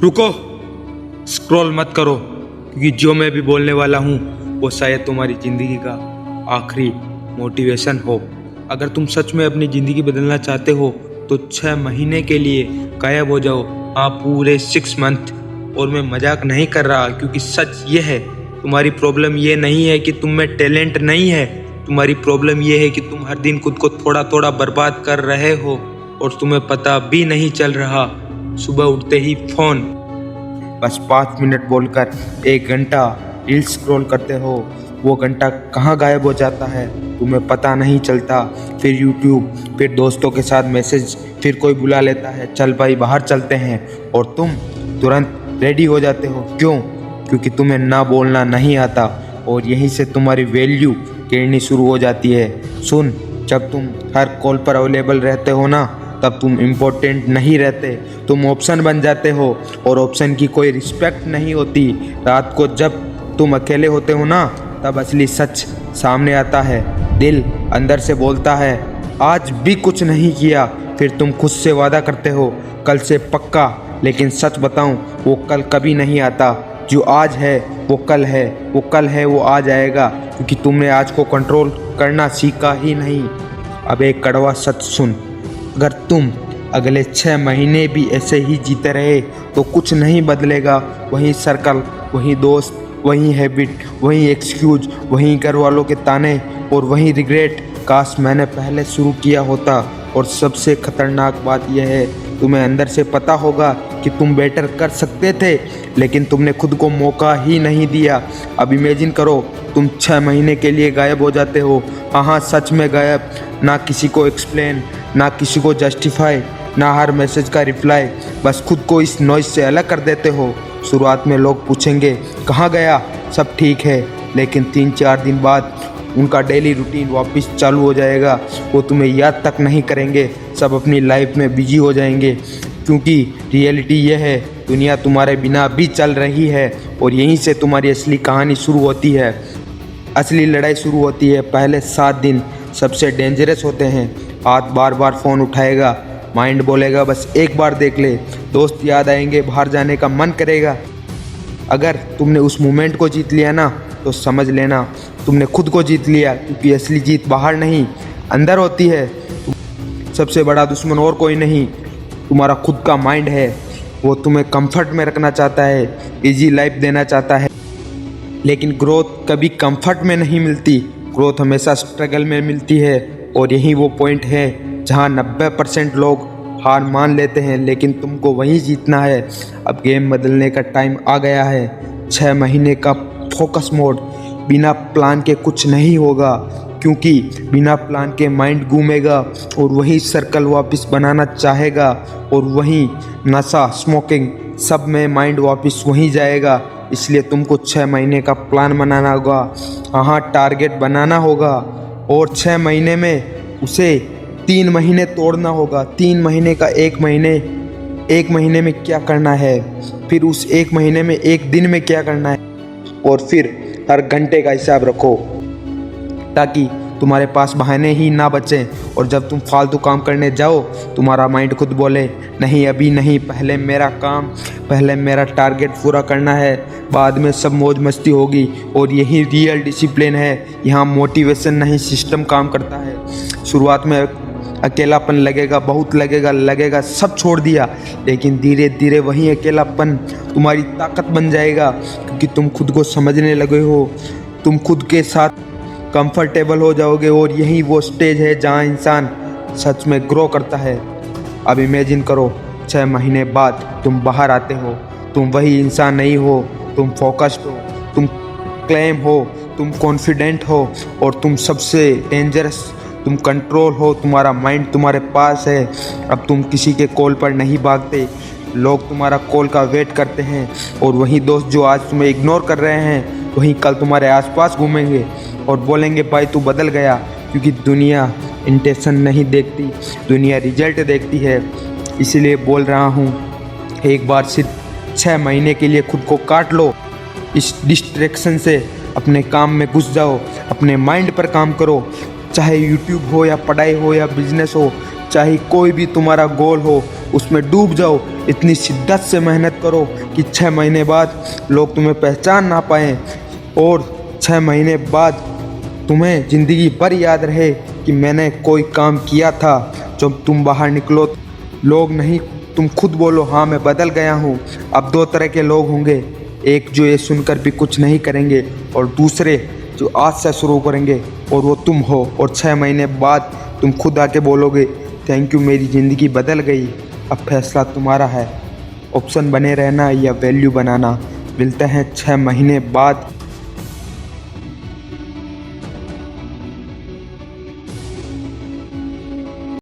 रुको, स्क्रॉल मत करो, क्योंकि जो मैं भी बोलने वाला हूँ वो शायद तुम्हारी ज़िंदगी का आखिरी मोटिवेशन हो। अगर तुम सच में अपनी ज़िंदगी बदलना चाहते हो तो 6 महीने के लिए गायब हो जाओ। हाँ, पूरे 6 मंथ। और मैं मजाक नहीं कर रहा, क्योंकि सच ये है, तुम्हारी प्रॉब्लम ये नहीं है कि तुम में टैलेंट नहीं है। तुम्हारी प्रॉब्लम ये है कि तुम हर दिन खुद को थोड़ा थोड़ा बर्बाद कर रहे हो और तुम्हें पता भी नहीं चल रहा। सुबह उठते ही फ़ोन, बस 5 मिनट बोलकर 1 घंटा रील्स स्क्रॉल करते हो। वो घंटा कहाँ गायब हो जाता है तुम्हें पता नहीं चलता। फिर यूट्यूब, फिर दोस्तों के साथ मैसेज, फिर कोई बुला लेता है, चल भाई बाहर चलते हैं, और तुम तुरंत रेडी हो जाते हो। क्यों? क्योंकि तुम्हें ना बोलना नहीं आता, और यहीं से तुम्हारी वैल्यू गिरनी शुरू हो जाती है। सुन, जब तुम हर कॉल पर अवेलेबल रहते हो ना, तब तुम इम्पोर्टेंट नहीं रहते, तुम ऑप्शन बन जाते हो, और ऑप्शन की कोई रिस्पेक्ट नहीं होती। रात को जब तुम अकेले होते हो ना, तब असली सच सामने आता है। दिल अंदर से बोलता है आज भी कुछ नहीं किया। फिर तुम खुद से वादा करते हो कल से पक्का, लेकिन सच बताऊं, वो कल कभी नहीं आता। जो आज है वो कल है, वो कल है वो आ जाएगा, क्योंकि तुमने आज को कंट्रोल करना सीखा ही नहीं। अब एक कड़वा सच सुन, अगर तुम अगले 6 महीने भी ऐसे ही जीते रहे तो कुछ नहीं बदलेगा। वही सर्कल, वही दोस्त, वही हैबिट, वही एक्सक्यूज, वही घर वालों के ताने, और वही रिग्रेट। काश मैंने पहले शुरू किया होता। और सबसे खतरनाक बात यह है, तुम्हें अंदर से पता होगा कि तुम बेटर कर सकते थे, लेकिन तुमने खुद को मौका ही नहीं दिया। अब इमेजिन करो, तुम 6 महीने के लिए गायब हो जाते हो। हाँ, सच में गायब। ना किसी को एक्सप्लेन, ना किसी को जस्टिफाई, ना हर मैसेज का रिप्लाई। बस खुद को इस नॉइज से अलग कर देते हो। शुरुआत में लोग पूछेंगे कहाँ गया, सब ठीक है, लेकिन 3-4 दिन बाद उनका डेली रूटीन वापस चालू हो जाएगा। वो तुम्हें याद तक नहीं करेंगे, सब अपनी लाइफ में बिजी हो जाएंगे। क्योंकि रियलिटी ये है, दुनिया तुम्हारे बिना भी चल रही है, और यहीं से तुम्हारी असली कहानी शुरू होती है। असली लड़ाई शुरू होती है। पहले 7 दिन सबसे डेंजरस होते हैं। हाथ बार बार फ़ोन उठाएगा, माइंड बोलेगा बस एक बार देख ले, दोस्त याद आएंगे, बाहर जाने का मन करेगा। अगर तुमने उस मोमेंट को जीत लिया ना, तो समझ लेना तुमने खुद को जीत लिया, क्योंकि असली जीत बाहर नहीं, अंदर होती है। सबसे बड़ा दुश्मन और कोई नहीं, तुम्हारा खुद का माइंड है। वो तुम्हें कंफर्ट में रखना चाहता है, इजी लाइफ देना चाहता है, लेकिन ग्रोथ कभी कंफर्ट में नहीं मिलती। ग्रोथ हमेशा स्ट्रगल में मिलती है, और यही वो पॉइंट है जहाँ 90% लोग हार मान लेते हैं, लेकिन तुमको वहीं जीतना है। अब गेम बदलने का टाइम आ गया है। 6 महीने का फोकस मोड। बिना प्लान के कुछ नहीं होगा, क्योंकि बिना प्लान के माइंड घूमेगा, और वही सर्कल वापस बनाना चाहेगा, और वही नशा, स्मोकिंग, सब में माइंड वापस वहीं जाएगा। इसलिए तुमको 6 महीने का प्लान बनाना होगा। हाँ, टारगेट बनाना होगा, और 6 महीने में उसे 3 महीने तोड़ना होगा। 3 महीने का 1 महीने में क्या करना है, फिर उस 1 महीने में 1 दिन में क्या करना है, और फिर हर घंटे का हिसाब रखो, ताकि तुम्हारे पास बहाने ही ना बचें। और जब तुम फालतू काम करने जाओ, तुम्हारा माइंड खुद बोले नहीं, अभी नहीं, पहले मेरा काम, पहले मेरा टारगेट पूरा करना है, बाद में सब मौज मस्ती होगी। और यही रियल डिसिप्लिन है। यहाँ मोटिवेशन नहीं, सिस्टम काम करता है। शुरुआत में अकेलापन लगेगा, बहुत लगेगा, सब छोड़ दिया, लेकिन धीरे धीरे वही अकेलापन तुम्हारी ताकत बन जाएगा, क्योंकि तुम खुद को समझने लगे हो, तुम खुद के साथ कंफर्टेबल हो जाओगे। और यही वो स्टेज है जहाँ इंसान सच में ग्रो करता है। अब इमेजिन करो, 6 महीने बाद तुम बाहर आते हो। तुम वही इंसान नहीं हो, तुम फोकस्ड हो, तुम क्लेम हो, तुम कॉन्फिडेंट हो, और तुम सबसे डेंजरस, तुम कंट्रोल हो। तुम्हारा माइंड तुम्हारे पास है। अब तुम किसी के कॉल पर नहीं भागते, लोग तुम्हारा कॉल का वेट करते हैं, और वही दोस्त जो आज तुम्हें इग्नोर कर रहे हैं, वही कल तुम्हारे आसपास घूमेंगे और बोलेंगे भाई तू बदल गया। क्योंकि दुनिया इंटेंशन नहीं देखती, दुनिया रिजल्ट देखती है। इसीलिए बोल रहा हूँ, एक बार सिर्फ 6 महीने के लिए खुद को काट लो। इस डिस्ट्रैक्शन से अपने काम में घुस जाओ, अपने माइंड पर काम करो, चाहे यूट्यूब हो या पढ़ाई हो या बिजनेस हो, चाहे कोई भी तुम्हारा गोल हो उसमें डूब जाओ, इतनी शिद्दत से मेहनत करो कि 6 महीने बाद लोग तुम्हें पहचान ना पाएँ और 6 महीने बाद तुम्हें ज़िंदगी भर याद रहे कि मैंने कोई काम किया था। जब तुम बाहर निकलो लोग नहीं, तुम खुद बोलो हाँ मैं बदल गया हूँ। अब 2 तरह के लोग होंगे, एक जो ये सुनकर भी कुछ नहीं करेंगे और दूसरे जो आज से शुरू करेंगे, और वो तुम हो। और 6 महीने बाद तुम खुद आके बोलोगे थैंक यू, मेरी ज़िंदगी बदल गई। अब फैसला तुम्हारा है, ऑप्शन बने रहना या वैल्यू बनाना। मिलते हैं 6 महीने बाद